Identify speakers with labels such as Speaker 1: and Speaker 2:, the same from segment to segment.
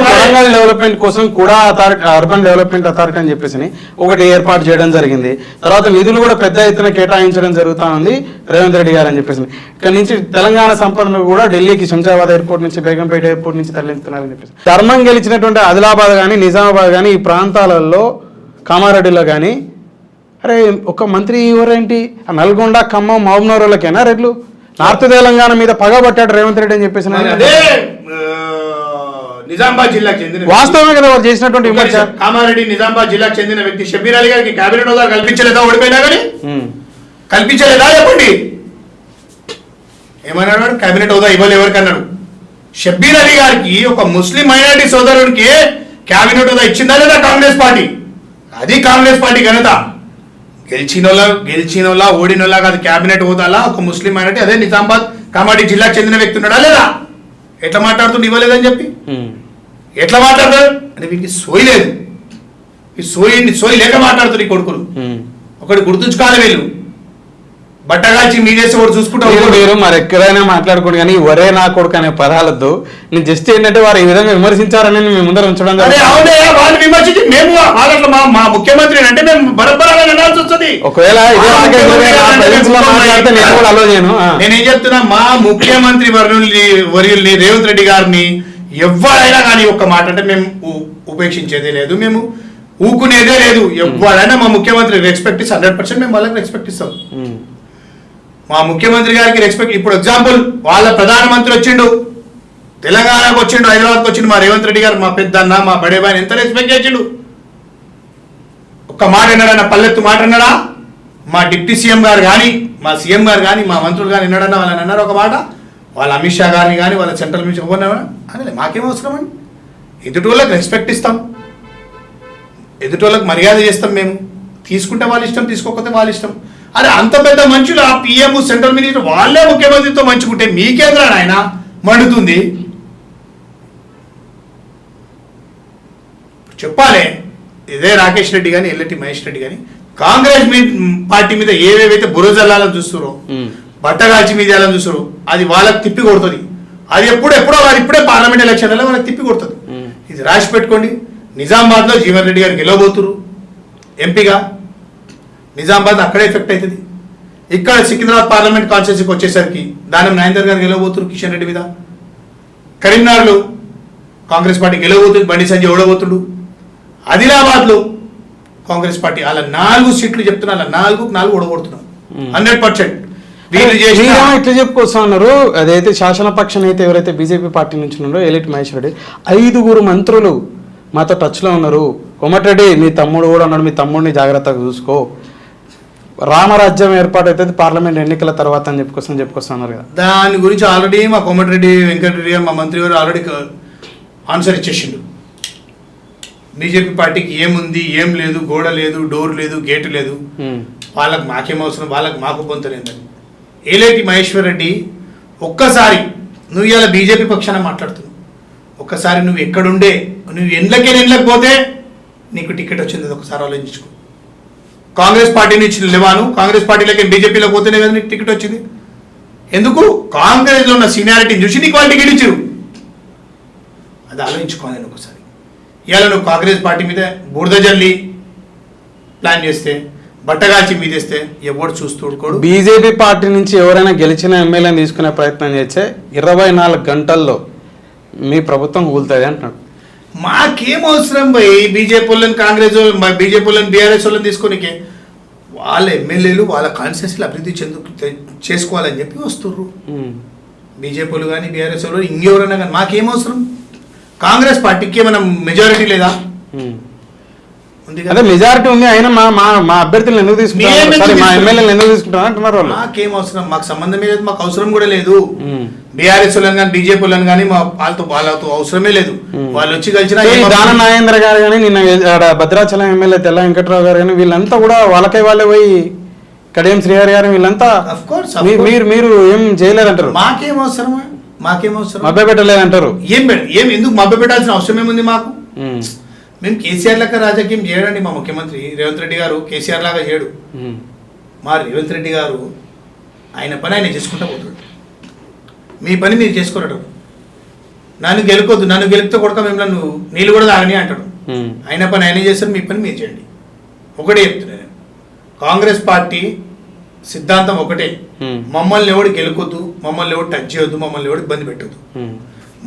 Speaker 1: Warangal development కోసం కూడా urban development authority అని చెప్పేసి ఒకటి ఏర్పాటు చేయడం జరిగింది. తర్వాత నిధులు కూడా పెద్ద ఎత్తున కేటాయించడం జరుగుతా ఉంది రేవంత్ రెడ్డి గారు అని చెప్పేసి. ఇక్కడ నుంచి తెలంగాణ సంపదను కూడా ఢిల్లీకి శంషాబాద్ ఎయిర్పోర్ట్ నుంచి బేగంపేట ఎయిర్పోర్ట్ నుంచి తరలిస్తున్నారని చెప్పేసి. ధర్మం గెలిచినటువంటి ఆదిలాబాద్ కానీ నిజామాబాద్ కానీ ఈ ప్రాంతాలలో కామారెడ్డిలో కానీ అరే ఒక మంత్రి ఎవరేంటి నల్గొండ ఖమ్మం మహబూబ్నగర్లకేనా రెడ్లు నార్త్ తెలంగాణ మీద పగబట్టాడు రేవంత్ రెడ్డి అని చెప్పేసి.
Speaker 2: నిజామాబాద్ జిల్లాకు చెందిన
Speaker 1: వాస్తవమే కదా వారు చేసినటువంటి విమర్శ.
Speaker 2: కామారెడ్డి నిజామాబాద్ జిల్లాకు చెందిన వ్యక్తి షబ్బీర్ అలీ గారికి కేబినెట్ హోదా కల్పించలేదా? ఓడిపోయినా కానీ కల్పించలేదా? చెప్పండి ఏమన్నాడు? కేబినెట్ హోదా ఇవ్వాలి ఎవరికన్నాడు? షబ్బీర్ అలీ గారికి ఒక ముస్లిం మైనారిటీ సోదరుడికి కేబినెట్ హోదా ఇచ్చిందా లేదా కాంగ్రెస్ పార్టీ? అది కాంగ్రెస్ పార్టీ ఘనత. గెలిచినోళ్ళ ఓడినోళ్ళ కాదు, కేబినెట్ హోదాలా ఒక ముస్లిం మైనారిటీ అదే నిజామాబాద్ కామారెడ్డి జిల్లాకు చెందిన వ్యక్తి ఉన్నాడా లేదా? ఎట్లా మాట్లాడుతుండే ఇవ్వలేదని చెప్పి ఎట్లా మాట్లాడతారు అంటే వీరికి సోయి లేదు. ఈ సోయి లేక మాట్లాడుతారు ఈ కొడుకులు. ఒకటి గుర్తుంచుకోవాలి, వీళ్ళు బట్టగాల్చి మీదేసి ఒకటి చూసుకుంటారు.
Speaker 1: మీరు మరి ఎక్కడైనా మాట్లాడుకోండి కానీ ఒరే నా కొడుకు అనే పదాలతో నేను జస్ట్ ఏంటంటే వారు ఈ విధంగా విమర్శించారని మేము ముందర ఉంచడం.
Speaker 2: వాళ్ళు విమర్శించి మేము వాళ్ళట్లో మా ముఖ్యమంత్రి అంటే మేము బరబరాగా అనాల్సి వస్తుంది.
Speaker 1: ఒకవేళ
Speaker 2: నేనేం చెప్తున్నా, మా ముఖ్యమంత్రి వర్యుల్ని రేవంత్ రెడ్డి గారిని ఎవరైనా కానీ ఒక్క మాట అంటే మేము ఉపేక్షించేదే లేదు, మేము ఊకునేదే లేదు. ఎవరైనా మా ముఖ్యమంత్రి రెస్పెక్ట్ ఇస్తే 100% మేము వాళ్ళకి రెస్పెక్ట్ ఇస్తాం. మా ముఖ్యమంత్రి గారికి రెస్పెక్ట్. ఇప్పుడు ఎగ్జాంపుల్ వాళ్ళ ప్రధానమంత్రి వచ్చిండు, తెలంగాణకు వచ్చిండు, హైదరాబాద్కి వచ్చిండు, మా రేవంత్ రెడ్డి గారు మా పెద్దన్న మా బడేబాయిని ఎంత రెస్పెక్ట్ చేసిండు. ఒక్క మాట అన్నాడన్న, పల్లెత్తు మాట అన్నాడా? మా డిప్యూటీ సీఎం గారు కానీ మా సీఎం గారు కానీ మా మంత్రులు కానీ విన్నాడన్నా? వాళ్ళని అన్నారు ఒక మాట? వాళ్ళ అమిత్ షా గారిని కానీ వాళ్ళ సెంట్రల్ మినిస్టర్ ఎవరినా అని మాకేం అవసరం అండి? ఎదుటి వాళ్ళకి రెస్పెక్ట్ ఇస్తాం, ఎదుటి వాళ్ళకి మర్యాద చేస్తాం. మేము తీసుకుంటే వాళ్ళ ఇష్టం, తీసుకోకపోతే వాళ్ళ ఇష్టం. అరే అంత పెద్ద మనుషులు ఆ పిఎం సెంట్రల్ మినిస్టర్ వాళ్ళే ముఖ్యమంత్రితో మంచుకుంటే మీకేంద్రా ఆయన మండుతుంది? చెప్పాలి. ఇదే రాకేష్ రెడ్డి కానీ ఎల్లటి మహేష్ రెడ్డి కానీ కాంగ్రెస్ పార్టీ మీద ఏవేవైతే బురజల్లాలని చూస్తారో, బట్టగాల్చి మీద ఎలా చూస్తారో అది వాళ్ళకి తిప్పి కొడుతుంది. అది ఎప్పుడో వారు ఇప్పుడే పార్లమెంట్ ఎలక్షన్లలో వాళ్ళకి తిప్పి కొడుతుంది. ఇది రాసి పెట్టుకోండి. నిజామాబాద్లో జీవన్ రెడ్డి గారు గెలవబోతురు ఎంపీగా. నిజామాబాద్ అక్కడే ఎఫెక్ట్ అవుతుంది. ఇక్కడ సికింద్రాబాద్ పార్లమెంట్ కాన్స్టిట్యూన్సీకి వచ్చేసరికి దానం నాయందర్ గారు గెలవబోతురు కిషన్ రెడ్డి మీద. కరీంనగర్లో కాంగ్రెస్ పార్టీ గెలవబోతుంది, బండి సంజయ్ ఓడబోతుడు. ఆదిలాబాద్లో కాంగ్రెస్ పార్టీ అలా 4 సీట్లు చెప్తున్నా, అలా 4 ఓడగొడుతున్నాం 100%.
Speaker 1: ఇట్లా చెప్పుకొస్తా ఉన్నారు. అదైతే శాసనపక్ష నేత ఎవరైతే బీజేపీ పార్టీ నుంచి ఉన్నారో ఎలిట్ మహేష్ రెడ్డి 5 మంత్రులు మాతో టచ్లో ఉన్నారు. కోమటిరెడ్డి మీ తమ్ముడు కూడా ఉన్నాడు, మీ తమ్ముడిని జాగ్రత్తగా చూసుకో, రామరాజ్యం ఏర్పాటు అవుతుంది పార్లమెంట్ ఎన్నికల తర్వాత అని చెప్పుకొస్తున్నారు కదా.
Speaker 2: దాని గురించి ఆల్రెడీ మా కోమటిరెడ్డి వెంకటరెడ్డి గారు మా మంత్రి గారు ఆల్రెడీ ఆన్సర్ ఇచ్చేసిండు. బీజేపీ పార్టీకి ఏముంది, ఏం లేదు, గోడ లేదు, డోర్ లేదు, గేటు లేదు, వాళ్ళకి మాకేం అవసరం, వాళ్ళకి మాకు పొంతలేదని. ఏలేటి మహేశ్వర్ రెడ్డి ఒక్కసారి నువ్వు ఇలా బీజేపీ పక్షాన మాట్లాడుతున్నావు, ఒక్కసారి నువ్వు ఎక్కడుండే, నువ్వు ఎండ్లకి పోతే నీకు టికెట్ వచ్చింది, ఒకసారి ఆలోచించుకో. కాంగ్రెస్ పార్టీ నుంచి లేవాను, కాంగ్రెస్ పార్టీలోకి బీజేపీలో పోతేనే కదా నీకు టికెట్ వచ్చింది. ఎందుకు? కాంగ్రెస్లో ఉన్న సీనియారిటీని చూసి నీకు వాళ్ళు టికెట్ ఇచ్చారు. అది ఆలోచించుకోవాలి ఒకసారి. ఇవాళ నువ్వు కాంగ్రెస్ పార్టీ మీద బురద జల్లి ప్లాన్ చేస్తే, బట్టగాల్చి మీదేస్తే ఎవరు చూస్తూడుకోడు.
Speaker 1: బీజేపీ పార్టీ నుంచి ఎవరైనా గెలిచిన ఎమ్మెల్యేని తీసుకునే ప్రయత్నం చేస్తే 24 గంటల్లో మీ ప్రభుత్వం కూలుతుంది అంటున్నాడు.
Speaker 2: మాకేం అవసరం పోయి బీజేపీ వాళ్ళని కాంగ్రెస్ బీజేపీ వాళ్ళని బీఆర్ఎస్ వాళ్ళని తీసుకునికే, వాళ్ళ ఎమ్మెల్యేలు వాళ్ళ కాన్స్టిట్యూన్సీలు అభివృద్ధి చేసుకోవాలని చెప్పి వస్తుర్రు. బీజేపీ వాళ్ళు కానీ బీఆర్ఎస్ వాళ్ళు ఇంకెవరైనా కానీ మాకేం అవసరం? కాంగ్రెస్ పార్టీకి ఏమైనా మెజారిటీ లేదా?
Speaker 1: అదే మెజారిటీ ఉంది, అయినా మా అభ్యర్థులను ఎందుకు తీసుకుంటారు, మా ఎమ్మెల్యేలు ఎందుకు తీసుకుంటారు అంటున్నారు వాళ్ళు.
Speaker 2: మాకేం అవసరం? మాకు సంబంధమే లేదు, మాకు అవసరం కూడా లేదు. బీఆర్ఎస్ వాళ్ళని కానీ బీజేపీ వాళ్ళని కానీ వాళ్ళతో అవసరమే లేదు. వాళ్ళు వచ్చి కలిసిన
Speaker 1: దాన నాగేంద్ర గారు కానీ నిన్న భద్రాచలం ఎమ్మెల్యే తెల్ల వెంకట్రావు గారు కానీ వీళ్ళంతా కూడా వాళ్ళకే వాళ్ళే పోయి కడియం శ్రీహరి గారు వీళ్ళంతా మీరు ఏం చేయలేదంటారు.
Speaker 2: మాకేం అవసరమా? మాకేం అవసరం?
Speaker 1: మభ్య పెట్టలేదంటారు.
Speaker 2: ఏం ఎందుకు మభ్య పెట్టాల్సిన అవసరం ఏముంది మాకు? మేము కేసీఆర్ లాగా రాజకీయం చేయడండి. మా ముఖ్యమంత్రి రేవంత్ రెడ్డి గారు కేసీఆర్ లాగా చేయడు. మా రేవంత్ రెడ్డి గారు ఆయన పని ఆయన చేసుకుంటా పోతాడు, మీ పని మీరు చేసుకోరడం. నన్ను గెలుకొద్దు, నన్ను గెలిపితే కొడుక మిమ్మల్ని నువ్వు నీళ్ళు కూడా తాగని అంటాడు. ఆయన పని ఆయన చేస్తారు, మీ పని మీరు చేయండి. ఒకటే చెప్తున్నాను నేను, కాంగ్రెస్ పార్టీ సిద్ధాంతం ఒకటే, మమ్మల్ని ఎవడు గెలుకొద్దు, మమ్మల్ని ఎవడు టచ్ చేయొద్దు, మమ్మల్ని ఎవడు ఇబ్బంది పెట్టద్దు.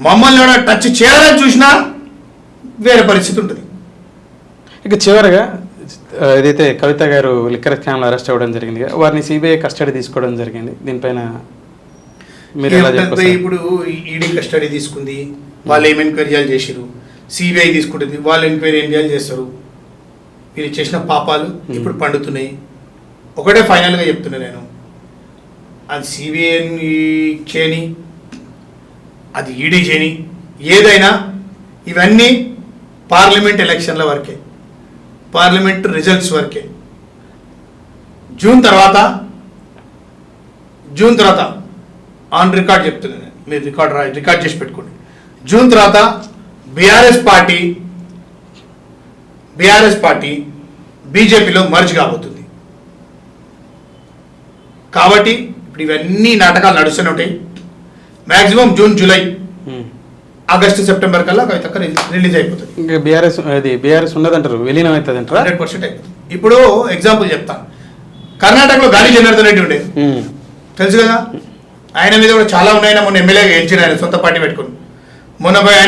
Speaker 2: మమ్మల్ని ఎవడ టచ్ చేయాలని చూసినా వేరే పరిస్థితి ఉంటుంది.
Speaker 1: ఇక చివరిగా ఏదైతే కవిత గారు లిక్కర్ స్కామ్లో అరెస్ట్ అవ్వడం జరిగింది, వారిని సిబిఐ కస్టడీ తీసుకోవడం జరిగింది, దీనిపైన మీరు ఎలా చెప్పారు?
Speaker 2: ఇప్పుడు ఈడీ కస్టడీ తీసుకుంది, వాళ్ళు ఏం ఎంక్వైరీలు చేసారు, సిబిఐ తీసుకుంటుంది, వాళ్ళు ఎంక్వైరీ ఏం చేస్తారు. వీళ్ళు చేసిన పాపాలు ఇప్పుడు పండుతున్నాయి. ఒకటే ఫైనల్గా చెప్తున్నా నేను, అది సిబిఐ చేయని, అది ఈడీ చేయని, ఏదైనా ఇవన్నీ పార్లమెంట్ ఎలక్షన్ల వరకే, పార్లమెంట్ రిజల్ట్స్ వరకే. జూన్ తర్వాత ఆన్ రికార్డ్ చెప్తున్నాను, మీరు రికార్డ్ చేసి పెట్టుకోండి. జూన్ తర్వాత బీఆర్ఎస్ పార్టీ బీజేపీలో మర్జ్ కాబోతుంది. కాబట్టి ఇప్పుడు ఇవన్నీ నాటకాలు నడుస్తూనే ఉంటాయి. Maximum June, July, August, September కల్లా కవిత రిలీజ్ అయిపోతుంది.
Speaker 1: ఇంకా బీఆర్ఎస్ ఉన్నదంటారు, విలీనం అవుతుంది అంటారు,
Speaker 2: 100% అయిపోతుంది. ఇప్పుడు ఎగ్జాంపుల్ చెప్తాను, కర్ణాటకలో గాలి జనార్దన్ రెడ్డి ఉండే, తెలుసు కదా, ఆయన మీద కూడా చాలా ఉన్నాయి. మొన్న ఎమ్మెల్యేగా గెలిచిన ఆయన సొంత పార్టీ పెట్టుకుని, మొన్న పోయి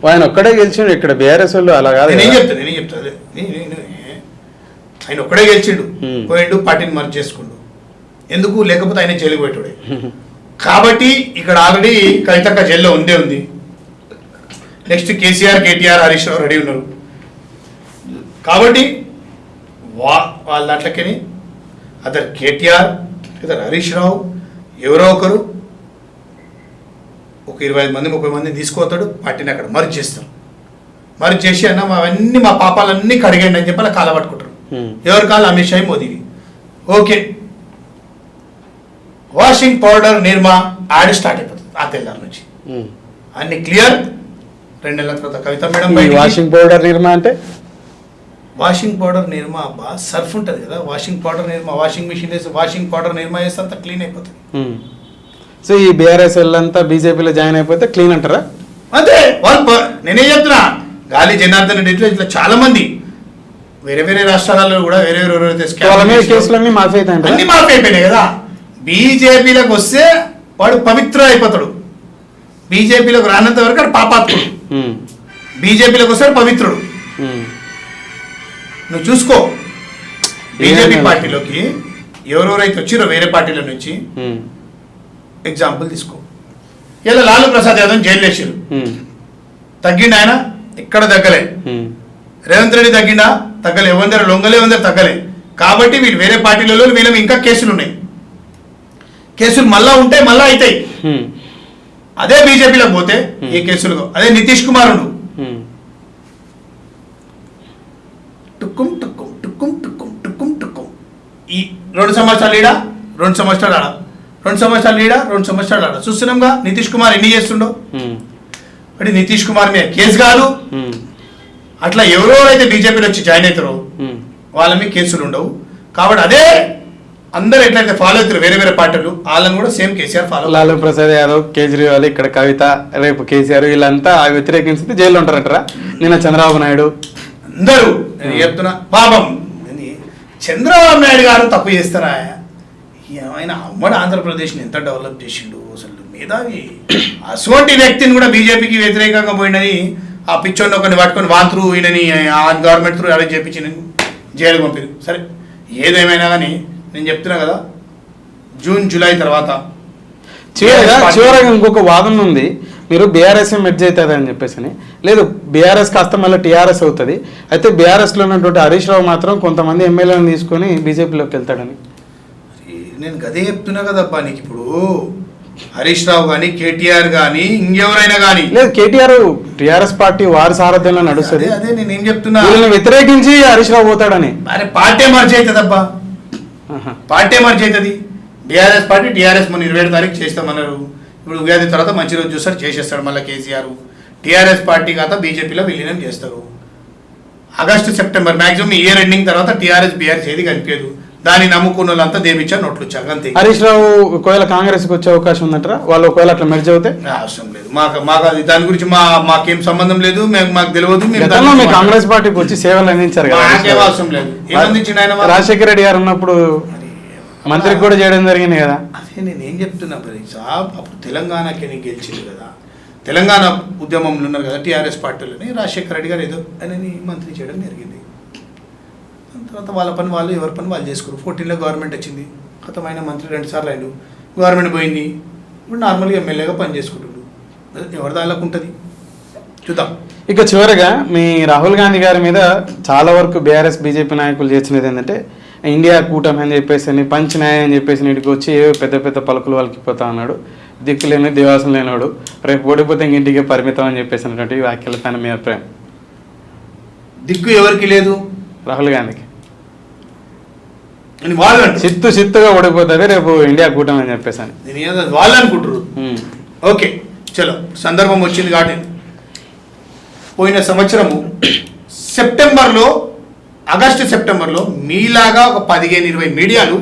Speaker 2: ఆయన
Speaker 1: ఒక్కడే గెలిచిండు. ఇక్కడ బీఆర్ఎస్ వాళ్ళు అలా కాదు.
Speaker 2: నేను చెప్తాను ఆయన ఒక్కడే గెలిచిండు, పోయిండు, పార్టీని మర్జ్ చేసుకుండు. ఎందుకు? లేకపోతే ఆయన జైలుకు పెట్టుడే. కాబట్టి ఇక్కడ ఆల్రెడీ కవితక్క జైల్లో ఉంది. నెక్స్ట్ కేసీఆర్, కేటీఆర్, హరీష్ రావు రెడీ ఉన్నారు. కాబట్టి వాళ్ళ దాంట్లోకి అదర్ కేటీఆర్, ఇద్దరు హరీష్ రావు, ఎవరో ఒకరు ఒక 25 మంది 30 మందిని తీసుకుపోతాడు, పార్టీని అక్కడ మర్జ్ చేస్తారు. మర్జ్ చేసి అన్న అవన్నీ మా పాపాలన్నీ కడిగండి అని చెప్పి అలా కాళ్ళ పట్టుకుంటారు. ఎవరి కాళ్ళు? అమిత్ షా, మోదీవి. Okay, washing powder Nirma ad start అయిపోతుంది ఆ తెల్లారి నుంచి. అన్ని క్లియర్. 2 నెలల తర్వాత Kavitha madam
Speaker 1: washing powder Nirma అంటే
Speaker 2: వాషింగ్ పౌడర్ నిర్మా అబ్బా, సర్ఫ్ ఉంటుంది కదా, washing powder Nirma, washing machine వేసి వాషింగ్ పౌడర్ నిర్మా వేస్తే అంతా క్లీన్ అయిపోతుంది.
Speaker 1: సో ఈ బీఆర్ఎస్ అంతా బీజేపీలో జాయిన్ అయిపోతే క్లీన్ అంటారా?
Speaker 2: అంతే. వాళ్ళు నేనేం చెప్తున్నా, గాలి జనార్దన్ రెడ్డి ఇట్లా చాలా మంది వేరే వేరే రాష్ట్రాలలో కూడా వేరే
Speaker 1: కేసులన్నీ మాఫీ అవుతాయి,
Speaker 2: అన్ని మాఫీ అయిపోయినాయి కదా. బీజేపీలోకి వస్తే వాడు పవిత్ర అయిపోతాడు, బీజేపీలోకి రానంత వరకు వాడు పాపాత్ముడు, బీజేపీలోకి వస్తే పవిత్రుడు. నువ్వు చూసుకో, బీజేపీ పార్టీలోకి ఎవరెవరైతే వచ్చిరో వేరే పార్టీల నుంచి ఎగ్జాంపుల్ తీసుకో. ఇలా లాలూ ప్రసాద్ యాదవ్ జైలు వేసారు, తగ్గిండు ఆయన, ఇక్కడ తగ్గలే. రేవంత్ రెడ్డి తగ్గిండా? తగ్గలే. ఎవరి లొంగలే, ఎవరి తగ్గలే. కాబట్టి వీళ్ళు వేరే పార్టీలలో వీళ్ళకి ఇంకా కేసులు ఉన్నాయి, కేసులు మళ్ళా ఉంటాయి, మళ్ళా అవుతాయి. అదే బీజేపీలోకి పోతే ఏ కేసులు? అదే నితీష్ కుమార్ ఉండు, టుక్కుం టుక్కుం టుక్కుం టుక్కుం టుక్కుం టుక్కుం, ఈ 2 సంవత్సరాలు ఈడ, 2 సంవత్సరాలు ఆడ, 2 సంవత్సరాలు ఈడ, 2 సంవత్సరాలు ఆడ. చూస్తున్నాంగా నితీష్ కుమార్ ఎన్ని చేస్తుండో. అంటే నితీష్ కుమార్ మీద కేసు కాదు. అట్లా ఎవరెవరైతే బీజేపీలో వచ్చి జాయిన్ అవుతారో వాళ్ళ మీద కేసులు ఉండవు. కాబట్టి అదే అందరు ఎట్లయితే ఫాలో అవుతారు వేరే వేరే పార్టీలు, వాళ్ళని కూడా సేమ్ కేసీఆర్ ఫాలో.
Speaker 1: లాలూ ప్రసాద్ యాదవ్, కేజ్రీవాల్, ఇక్కడ కవిత, రేపు కేసీఆర్, వీళ్ళంతా వ్యతిరేకించి జైల్లో ఉంటారంటారా? నిన్న చంద్రబాబు నాయుడు,
Speaker 2: అందరూ చెప్తున్నా. పాపం చంద్రబాబు నాయుడు గారు తప్పు చేస్తారా? ఆయన అమ్మడు ఆంధ్రప్రదేశ్ని ఎంత డెవలప్ చేసిండు, అసలు మేధావి. అటువంటి వ్యక్తిని కూడా బీజేపీకి వ్యతిరేకంగా పోయినని ఆ పిచ్చోడిని ఒకరిని పట్టుకొని వాంతురు ఈయనని గవర్నమెంట్ త్రూ అరెస్ట్ చేపించి జైలుకి పంపారు. సరే, ఏదేమైనా కానీ నేను చెప్తున్నా కదా, జూన్ జూలై తర్వాత
Speaker 1: చివరిగా ఇంకొక వాదన ఉంది, మీరు బీఆర్ఎస్ మెర్జ్ అవుతుంది అని చెప్పేసి. లేదు, బీఆర్ఎస్ కాస్త మళ్ళీ టీఆర్ఎస్ అవుతుంది, అయితే బీఆర్ఎస్లో ఉన్నటువంటి హరీష్ రావు మాత్రం కొంతమంది ఎమ్మెల్యేలను తీసుకొని బీజేపీలోకి వెళ్తాడని.
Speaker 2: నేను గదే చెప్తున్నా కదబ్బా నీకు. ఇప్పుడు హరీష్ రావు కానీ, కేటీఆర్ కానీ, ఇంకెవరైనా కానీ,
Speaker 1: లేదు, కేటీఆర్ టీఆర్ఎస్ పార్టీ వారి సారథ్యంలో నడుస్తుంది.
Speaker 2: అదే నేను ఏం చెప్తున్నా,
Speaker 1: వీళ్ళని వ్యతిరేకించి హరీష్ రావు పోతాడని.
Speaker 2: అరే పార్టీ మార్చి అవుతుందబ్బా, పార్టీ మార్చి అవుతుంది. బీఆర్ఎస్ పార్టీ టీఆర్ఎస్ మొన్న 27 తారీఖు చేస్తామన్నారు. ఇప్పుడు ఉగాది తర్వాత మంచి రోజు చూస్తారు, చేసేస్తాడు మళ్ళీ కేసీఆర్. టీఆర్ఎస్ పార్టీ కాక బీజేపీలో విలీనం చేస్తారు. August September maximum year ending తర్వాత టీఆర్ఎస్ బీఆర్ఎస్ ఏది కనిపించదు. దాన్ని నమ్ముకున్న వాళ్ళంతా దేవిచ్చా నోట్లు వచ్చాక అంతే.
Speaker 1: హరీష్ రావు ఒకవేళ కాంగ్రెస్కి వచ్చే అవకాశం ఉందంటారా? వాళ్ళు ఒకవేళ అట్లా మెర్జ్ అవుతే?
Speaker 2: అవసరం లేదు, మాకు అది దాని గురించి మాకేం సంబంధం లేదు, మాకు తెలియదు.
Speaker 1: గతంలో మీ కాంగ్రెస్ పార్టీకి వచ్చి సేవలు అందించారు కదా.
Speaker 2: మాకేం అవసరం లేదు. ఏమందించిండు ఆయన?
Speaker 1: రాజశేఖర రెడ్డి గారు ఉన్నప్పుడు మంత్రికి కూడా చేయడం జరిగింది కదా.
Speaker 2: అదే నేనేం చెప్తున్నా సాబ్, అప్పుడు తెలంగాణకి నేను గెలిచింది కదా, తెలంగాణ ఉద్యమంలో ఉన్నారు కదా టీఆర్ఎస్ పార్టీలోని, రాజశేఖర రెడ్డి గారు ఏదో ఆయనని మంత్రి చేయడం జరిగింది. తర్వాత వాళ్ళ పని వాళ్ళు, ఎవరి పని వాళ్ళు చేసుకున్నారు. 14లో గవర్నమెంట్ వచ్చింది, ఖతమైన మంత్రి 2 సార్లు అయ్యాడు, గవర్నమెంట్ పోయింది, ఇప్పుడు నార్మల్గా ఎమ్మెల్యేగా పని చేసుకుంటున్నాడు. ఎవరి దానిలోకి ఉంటుంది చూద్దాం.
Speaker 1: ఇక చివరిగా మీ రాహుల్ గాంధీ గారి మీద చాలా వరకు బీఆర్ఎస్ బీజేపీ నాయకులు చేసినది ఏంటంటే ఇండియా కూటమి అని చెప్పేసి, పంచ్ న్యాయం అని చెప్పేసి ఇంటికి వచ్చి ఏవో పెద్ద పెద్ద పలుకులు వాళ్ళకిపోతా ఉన్నాడు, దిక్కు లేని దేవాసం లేనివాడు, రేపు ఓడిపోతే ఇంక ఇంటికి పరిమితం అని చెప్పేసినటువంటి వ్యాఖ్యల పైన మీ అభిప్రాయం?
Speaker 2: దిక్కు ఎవరికి లేదు
Speaker 1: రాహుల్ గాంధీకి,
Speaker 2: వాళ్ళు
Speaker 1: చిత్తుగా ఓడిపోతుంది రేపు ఇండియా కూటమి అని చెప్పేసి
Speaker 2: వాళ్ళు అనుకుంటారు. ఓకే చలో, సందర్భం వచ్చింది కాబట్టి. పోయిన సంవత్సరము ఆగస్టు సెప్టెంబర్లో మీలాగా ఒక 15-20 మీడియాలు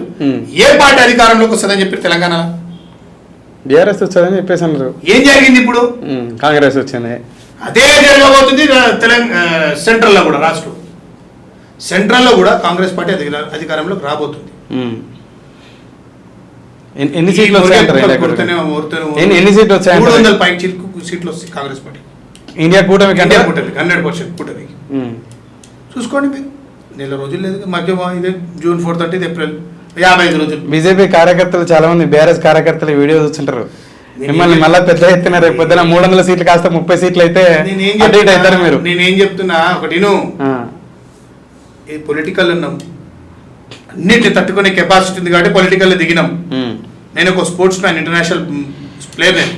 Speaker 2: ఏ పార్టీ అధికారంలోకి వస్తుందని చెప్పి తెలంగాణలో
Speaker 1: బీఆర్ఎస్ వచ్చారని చెప్పేసి అన్నారు.
Speaker 2: ఏం జరిగింది? ఇప్పుడు
Speaker 1: కాంగ్రెస్ వచ్చింది.
Speaker 2: అదే జరగబోతుంది సెంట్రల్లో కూడా, రాష్ట్రం సెంట్రల్లో కూడా కాంగ్రెస్ పార్టీ అధికారంలోకి రాబోతుంది.
Speaker 1: ఎన్ని సీట్లు వచ్చాయి?
Speaker 2: 300 పైకి సీట్లు వస్తాయి కాంగ్రెస్ పార్టీ.
Speaker 1: ఇండియా కూటమికి
Speaker 2: 100% కూటమికి. చూసుకోండి మీరు, నెల రోజులు లేదు, మధ్య ఇదే జూన్ 4 30 ఏప్రిల్ 55 రోజులు.
Speaker 1: బీజేపీ కార్యకర్తలు చాలా మంది బీఆర్ఎస్ కార్యకర్తలు వీడియో చూస్తుంటారు, మిమ్మల్ని మళ్ళీ పెద్ద ఎత్తున రేపు పొద్దున 300 సీట్లు కాస్త 30 సీట్లు అయితే అవుతారు మీరు.
Speaker 2: నేనేం చెప్తున్నా ఒకటి, పొలిటికల్ ఉన్నాం, అన్నిటిని తట్టుకునే కెపాసిటీ ఉంది కాబట్టి పొలిటికల్ దిగినాం. నేను ఒక స్పోర్ట్స్ మ్యాన్, ఇంటర్నేషనల్ ప్లేయర్. నేను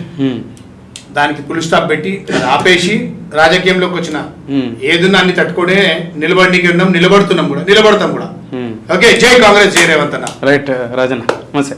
Speaker 2: దానికి ఫుల్ స్టాప్ పెట్టి ఆపేసి రాజకీయంలోకి వచ్చిన. ఏదున్నా అన్ని తట్టుకునే నిలబడికి ఉన్నాం, నిలబడుతున్నాం కూడా, నిలబడతాం కూడా. ఓకే, జై కాంగ్రెస్, జై రేవంత్ అన్న.
Speaker 1: రైట్ రాజన్న, నమస్తే.